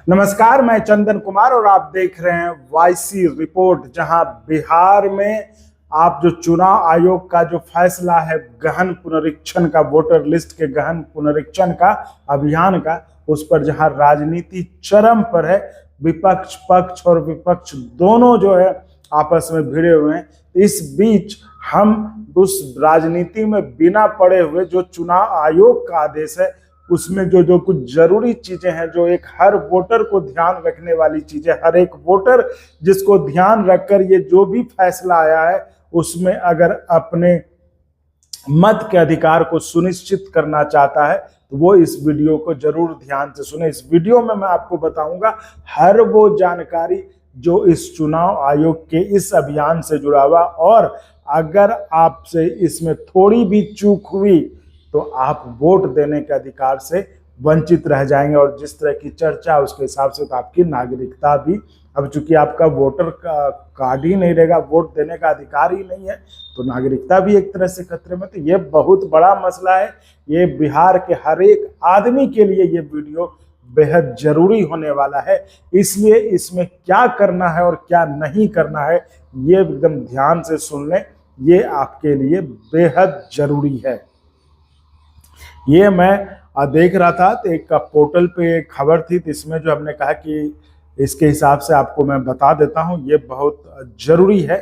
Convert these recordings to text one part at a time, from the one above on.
नमस्कार, मैं चंदन कुमार और आप देख रहे हैं वाईसी रिपोर्ट। जहां बिहार में आप जो चुनाव आयोग का जो फैसला है गहन पुनरीक्षण का, वोटर लिस्ट के गहन पुनरीक्षण का अभियान का, उस पर जहां राजनीति चरम पर है, विपक्ष पक्ष और विपक्ष दोनों जो है आपस में भिड़े हुए हैं। इस बीच हम उस राजनीति में बिना पड़े हुए जो चुनाव आयोग का आदेश है उसमें जो कुछ जरूरी चीजें हैं, जो एक हर वोटर को ध्यान रखने वाली चीजें, हर एक वोटर जिसको ध्यान रखकर ये जो भी फैसला आया है उसमें अगर अपने मत के अधिकार को सुनिश्चित करना चाहता है तो वो इस वीडियो को जरूर ध्यान से सुने। इस वीडियो में मैं आपको बताऊंगा हर वो जानकारी जो इस चुनाव आयोग के इस अभियान से जुड़ा हुआ, और अगर आपसे इसमें थोड़ी भी चूक हुई तो आप वोट देने के अधिकार से वंचित रह जाएंगे। और जिस तरह की चर्चा उसके हिसाब से तो आपकी नागरिकता भी, अब चूंकि आपका वोटर का कार्ड ही नहीं रहेगा, वोट देने का अधिकार ही नहीं है, तो नागरिकता भी एक तरह से खतरे में। तो ये बहुत बड़ा मसला है, ये बिहार के हर एक आदमी के लिए ये वीडियो बेहद जरूरी होने वाला है। इसलिए इसमें क्या करना है और क्या नहीं करना है ये एकदम ध्यान से सुन लें, ये आपके लिए बेहद जरूरी है। ये मैं देख रहा था तो एक पोर्टल पे एक खबर थी, तो इसमें जो हमने कहा कि इसके हिसाब से आपको मैं बता देता हूँ, ये बहुत जरूरी है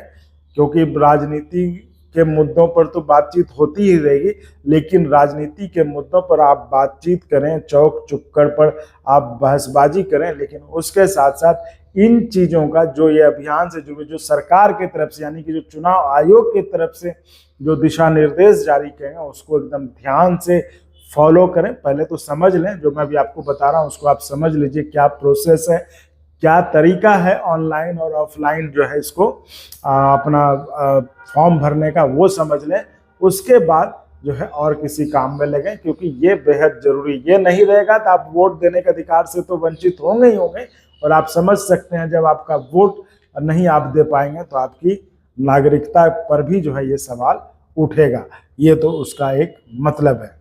क्योंकि राजनीति के मुद्दों पर तो बातचीत होती ही रहेगी, लेकिन राजनीति के मुद्दों पर आप बातचीत करें, चौक चुक्कड़ पर आप बहसबाजी करें, लेकिन उसके साथ साथ इन चीज़ों का जो ये अभियान से जुड़े, जो सरकार की तरफ से यानी कि जो चुनाव आयोग की तरफ से जो दिशा निर्देश जारी किए हैं उसको एकदम ध्यान से फॉलो करें। पहले तो समझ लें, जो मैं भी आपको बता रहा हूं उसको आप समझ लीजिए, क्या प्रोसेस है, क्या तरीका है ऑनलाइन और ऑफलाइन जो है इसको अपना फॉर्म भरने का, वो समझ लें। उसके बाद जो है और किसी काम में लगे, क्योंकि ये बेहद जरूरी, ये नहीं रहेगा तो आप वोट देने के अधिकार से तो वंचित होंगे ही होंगे। और आप समझ सकते हैं जब आपका वोट नहीं आप दे पाएंगे तो आपकी नागरिकता पर भी जो है ये सवाल उठेगा। ये तो उसका एक मतलब है।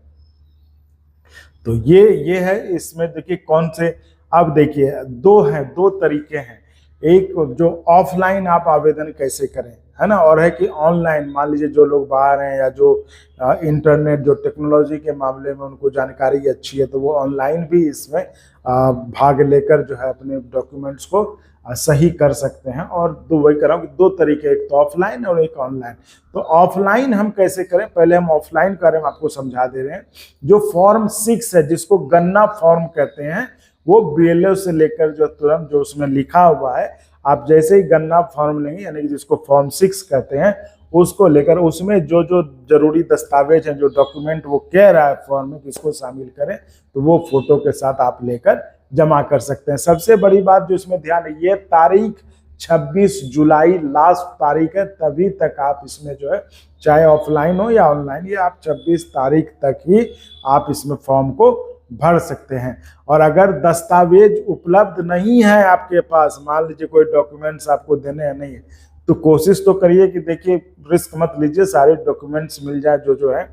तो ये है। इसमें देखिए कौन से, अब देखिए दो तरीके हैं। एक जो ऑफलाइन आप आवेदन कैसे करें, है ना, और है कि ऑनलाइन। मान लीजिए जो लोग बाहर हैं या जो इंटरनेट जो टेक्नोलॉजी के मामले में उनको जानकारी अच्छी है तो वो ऑनलाइन भी इसमें भाग लेकर जो है अपने डॉक्यूमेंट्स को सही कर सकते हैं। और वही कर रहा हूँ कि दो तरीके, एक तो ऑफलाइन और एक ऑनलाइन। तो ऑफलाइन हम कैसे करें, पहले हम ऑफलाइन करें, हम आपको समझा दे रहे हैं। जो फॉर्म 6 है, जिसको गन्ना फॉर्म कहते हैं, वो बीएलओ से लेकर जो तुरंत जो उसमें लिखा हुआ है, आप जैसे ही गन्ना फॉर्म लेंगे यानी कि जिसको फॉर्म 6 कहते हैं, उसको लेकर उसमें जो जो जरूरी दस्तावेज हैं, जो डॉक्यूमेंट वो कह रहा है फॉर्म में किसको शामिल करें, तो वो फोटो के साथ आप लेकर जमा कर सकते हैं। सबसे बड़ी बात जो इसमें ध्यान है, ये तारीख 26 जुलाई लास्ट तारीख है, तभी तक आप इसमें जो है चाहे ऑफलाइन हो या ऑनलाइन, ये आप 26 तारीख तक ही आप इसमें फॉर्म को भर सकते हैं। और अगर दस्तावेज उपलब्ध नहीं है आपके पास, मान लीजिए कोई डॉक्यूमेंट्स आपको देने हैं नहीं है, तो कोशिश तो करिए कि देखिए रिस्क मत लीजिए, सारे डॉक्यूमेंट्स मिल जाए जो है।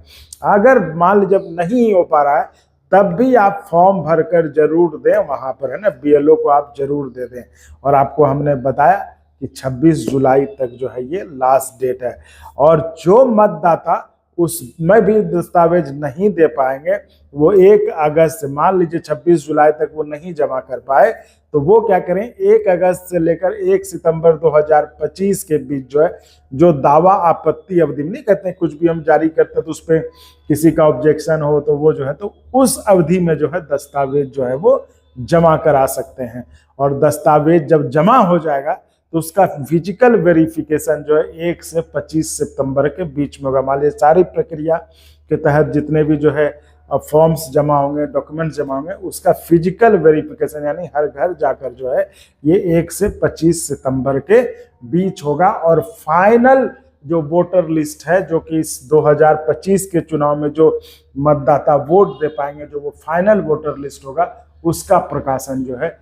अगर मान लीजिए जब नहीं हो पा रहा है तब भी आप फॉर्म भरकर जरूर दें, वहां पर है ना बीएलओ को आप जरूर दे दें। और आपको हमने बताया कि 26 जुलाई तक जो है ये लास्ट डेट है। और जो मतदाता उसमें भी दस्तावेज नहीं दे पाएंगे, वो 1 अगस्त से, मान लीजिए 26 जुलाई तक वो नहीं जमा कर पाए, तो वो क्या करें, 1 अगस्त से लेकर 1 सितंबर 2025 के बीच जो है, जो दावा आपत्ति अवधि में, नहीं कहते हैं कुछ भी हम जारी करते हैं तो उस पर किसी का ऑब्जेक्शन हो तो वो जो है, तो उस अवधि में जो है दस्तावेज जो है वो जमा करा सकते हैं। और दस्तावेज जब जमा हो जाएगा तो उसका फिजिकल वेरिफिकेशन जो है 1 से 25 सितंबर के बीच में होगा। मान लीजिए सारी प्रक्रिया के तहत जितने भी जो है फॉर्म्स जमा होंगे, डॉक्यूमेंट्स जमा होंगे, उसका फिजिकल वेरिफिकेशन यानी हर घर जाकर जो है ये 1 से 25 सितंबर के बीच होगा। और फाइनल जो वोटर लिस्ट है, जो कि इस 2025 के चुनाव में जो मतदाता वोट दे पाएंगे, जो वो फाइनल वोटर लिस्ट होगा, उसका प्रकाशन जो है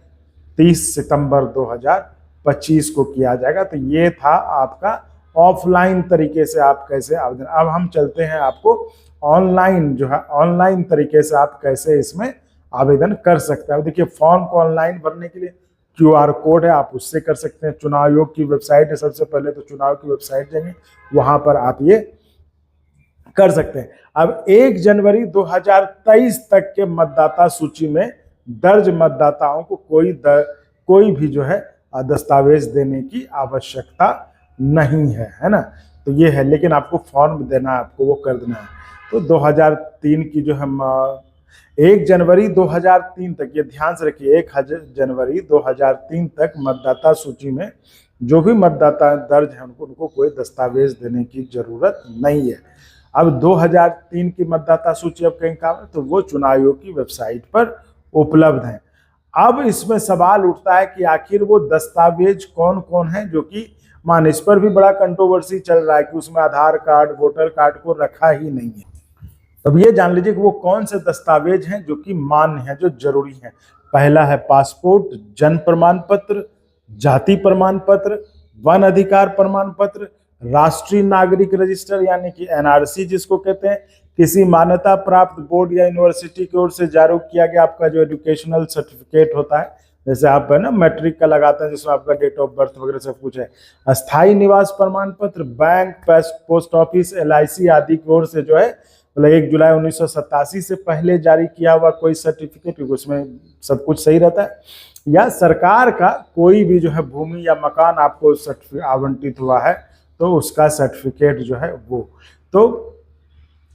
30 सितंबर 2025 को किया जाएगा। तो ये था आपका ऑफलाइन तरीके से आप कैसे आवेदन। अब हम चलते हैं आपको ऑनलाइन जो है, ऑनलाइन तरीके से आप कैसे इसमें आवेदन कर सकते हैं। अब देखिए फॉर्म को ऑनलाइन भरने के लिए QR कोड है, आप उससे कर सकते हैं। चुनाव आयोग की वेबसाइट है, सबसे पहले तो चुनाव की वेबसाइट जाएंगे, वहां पर आप ये कर सकते हैं। अब 1 जनवरी 2023 तक के मतदाता सूची में दर्ज मतदाताओं को कोई भी जो है दस्तावेज देने की आवश्यकता नहीं है ना। तो ये है, लेकिन आपको फॉर्म देना है, आपको वो कर देना है। तो 2003 की जो हम 1 जनवरी 2003 तक, ये ध्यान से रखिए, 1 जनवरी 2003 तक मतदाता सूची में जो भी मतदाता दर्ज है उनको कोई दस्तावेज देने की जरूरत नहीं है। अब 2003 की मतदाता सूची अब कहीं कहाँ है, तो वो चुनाव आयोग की वेबसाइट पर उपलब्ध है। अब इसमें सवाल उठता है कि आखिर वो दस्तावेज कौन कौन है जो कि मान, इस पर भी बड़ा कंट्रोवर्सी चल रहा है कि उसमें आधार कार्ड, वोटर कार्ड को रखा ही नहीं है। अब ये जान लीजिए कि वो कौन से दस्तावेज हैं जो कि मान्य है, जो जरूरी है। पहला है पासपोर्ट, जन्म प्रमाण पत्र, जाति प्रमाण पत्र, वन अधिकार प्रमाण पत्र, राष्ट्रीय नागरिक रजिस्टर यानी कि NRC जिसको कहते हैं, किसी मान्यता प्राप्त बोर्ड या यूनिवर्सिटी की ओर से जारी किया गया आपका जो एजुकेशनल सर्टिफिकेट होता है, जैसे आप है ना मैट्रिक का लगाते हैं जिसमें आपका डेट ऑफ बर्थ वगैरह सब कुछ है। अस्थायी निवास प्रमाण पत्र, बैंक, पोस्ट ऑफिस, LIC आदि की ओर से जो है मतलब 1 जुलाई 1987 से पहले जारी किया हुआ कोई सर्टिफिकेट, क्योंकि उसमें सब कुछ सही रहता है। या सरकार का कोई भी जो है भूमि या मकान आपको आवंटित हुआ है तो उसका सर्टिफिकेट जो है वो। तो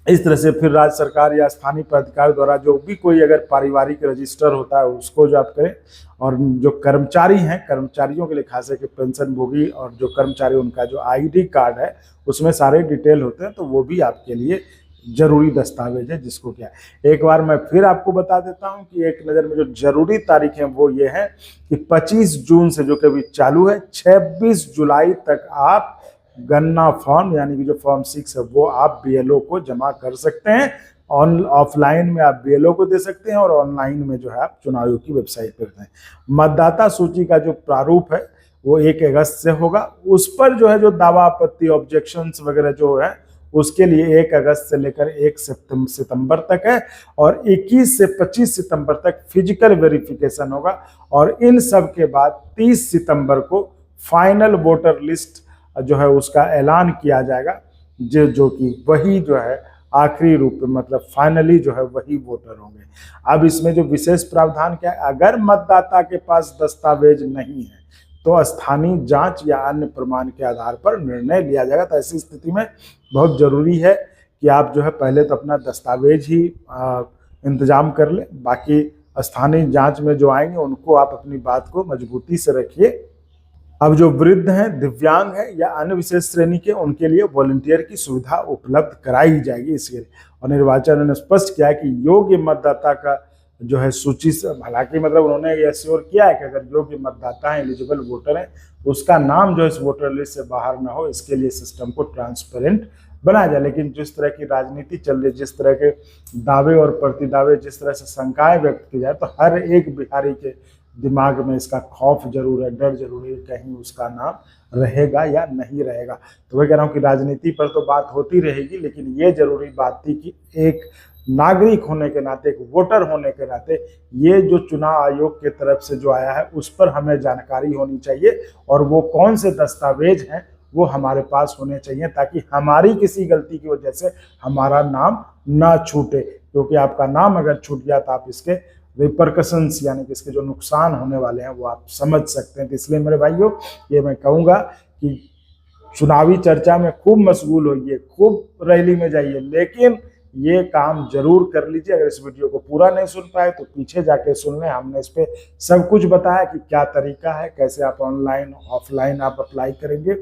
इस तरह से फिर राज्य सरकार या स्थानीय प्राधिकार द्वारा जो भी कोई अगर पारिवारिक रजिस्टर होता है उसको जो आप करें। और जो कर्मचारी हैं, कर्मचारियों के लिए खास है कि पेंशन भोगी और जो कर्मचारी उनका जो ID कार्ड है उसमें सारे डिटेल होते हैं, तो वो भी आपके लिए जरूरी दस्तावेज है। जिसको क्या एक बार मैं फिर आपको बता देता हूं कि एक नज़र में जो जरूरी तारीख है वो ये है कि 25 जून से जो कि अभी चालू है, 26 जुलाई तक आप गन्ना फॉर्म यानी कि जो फॉर्म 6 है वो आप BLO को जमा कर सकते हैं। ऑफलाइन में आप BLO को दे सकते हैं और ऑनलाइन में जो है आप चुनाव आयोग की वेबसाइट पर दें। मतदाता सूची का जो प्रारूप है वो 1 अगस्त से होगा। उस पर जो है जो दावा, आपत्ति, ऑब्जेक्शंस वगैरह जो है उसके लिए 1 अगस्त से लेकर 1 सितंबर तक है और 21 से 25 सितंबर तक फिजिकल वेरिफिकेशन होगा। और इन सब के बाद 30 सितंबर को फाइनल वोटर लिस्ट जो है उसका ऐलान किया जाएगा, जो कि वही जो है आखिरी रूप में मतलब फाइनली जो है वही वोटर होंगे। अब इसमें जो विशेष प्रावधान क्या है, अगर मतदाता के पास दस्तावेज नहीं है तो स्थानीय जांच या अन्य प्रमाण के आधार पर निर्णय लिया जाएगा। तो ऐसी स्थिति में बहुत जरूरी है कि आप जो है पहले तो अपना दस्तावेज ही इंतजाम कर लें, बाकी स्थानीय जांच में जो आएंगे उनको आप अपनी बात को मजबूती से रखिए। अब जो वृद्ध हैं, दिव्यांग हैं या अन्य विशेष श्रेणी के, उनके लिए वॉलंटियर की सुविधा उपलब्ध कराई जाएगी इसके लिए। और निर्वाचन ने स्पष्ट किया है कि योग्य मतदाता का जो है सूची से, हालांकि मतलब उन्होंने ये श्योर किया है कि अगर योग्य मतदाता हैं, एलिजिबल वोटर हैं, उसका नाम जो इस वोटर लिस्ट से बाहर ना हो, इसके लिए सिस्टम को ट्रांसपेरेंट बनाया जाए। लेकिन जिस तरह की राजनीति चल रही है, जिस तरह के दावे और प्रतिदावे, जिस तरह से शंकाएं व्यक्त की जाए, तो हर एक बिहारी के दिमाग में इसका खौफ जरूर है, डर जरूर है, कहीं उसका नाम रहेगा या नहीं रहेगा। तो मैं कह रहा हूँ कि राजनीति पर तो बात होती रहेगी, लेकिन ये जरूरी बात थी कि एक नागरिक होने के नाते, एक वोटर होने के नाते, ये जो चुनाव आयोग के तरफ से जो आया है उस पर हमें जानकारी होनी चाहिए और वो कौन से दस्तावेज हैं वो हमारे पास होने चाहिए, ताकि हमारी किसी गलती की वजह से हमारा नाम ना छूटे। क्योंकि आपका नाम अगर छूट गया तो आप इसके रिपरकशंस यानी कि इसके जो नुकसान होने वाले हैं वो आप समझ सकते हैं। तो इसलिए मेरे भाइयों, ये मैं कहूँगा कि चुनावी चर्चा में खूब मशगूल होइए, खूब रैली में जाइए, लेकिन ये काम जरूर कर लीजिए। अगर इस वीडियो को पूरा नहीं सुन पाए तो पीछे जाके सुन लें, हमने इस पर सब कुछ बताया कि क्या तरीका है, कैसे आप ऑनलाइन ऑफलाइन आप अप्लाई करेंगे,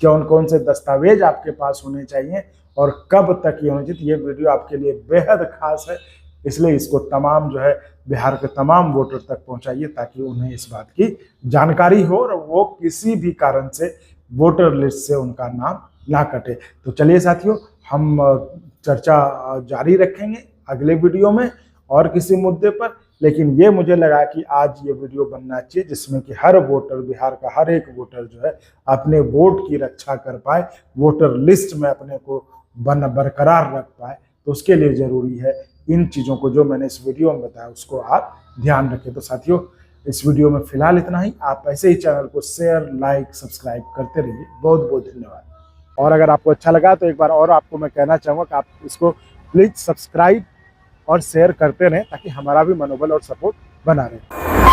कौन कौन से दस्तावेज आपके पास होने चाहिए और कब तक ये होने चाहिए। ये वीडियो आपके लिए बेहद खास है, इसलिए इसको तमाम जो है बिहार के तमाम वोटर तक पहुंचाइए ताकि उन्हें इस बात की जानकारी हो और वो किसी भी कारण से वोटर लिस्ट से उनका नाम ना कटे। तो चलिए साथियों, हम चर्चा जारी रखेंगे अगले वीडियो में और किसी मुद्दे पर, लेकिन ये मुझे लगा कि आज ये वीडियो बनना चाहिए जिसमें कि हर वोटर, बिहार का हर एक वोटर जो है अपने वोट की रक्षा कर पाए, वोटर लिस्ट में अपने को बरकरार रख पाए। तो उसके लिए ज़रूरी है इन चीज़ों को जो मैंने इस वीडियो में बताया उसको आप ध्यान रखें। तो साथियों, इस वीडियो में फिलहाल इतना ही। आप ऐसे ही चैनल को शेयर, लाइक, सब्सक्राइब करते रहिए। बहुत बहुत धन्यवाद। और अगर आपको अच्छा लगा तो एक बार और आपको मैं कहना चाहूँगा कि आप इसको प्लीज़ सब्सक्राइब और शेयर करते रहें ताकि हमारा भी मनोबल और सपोर्ट बना रहे।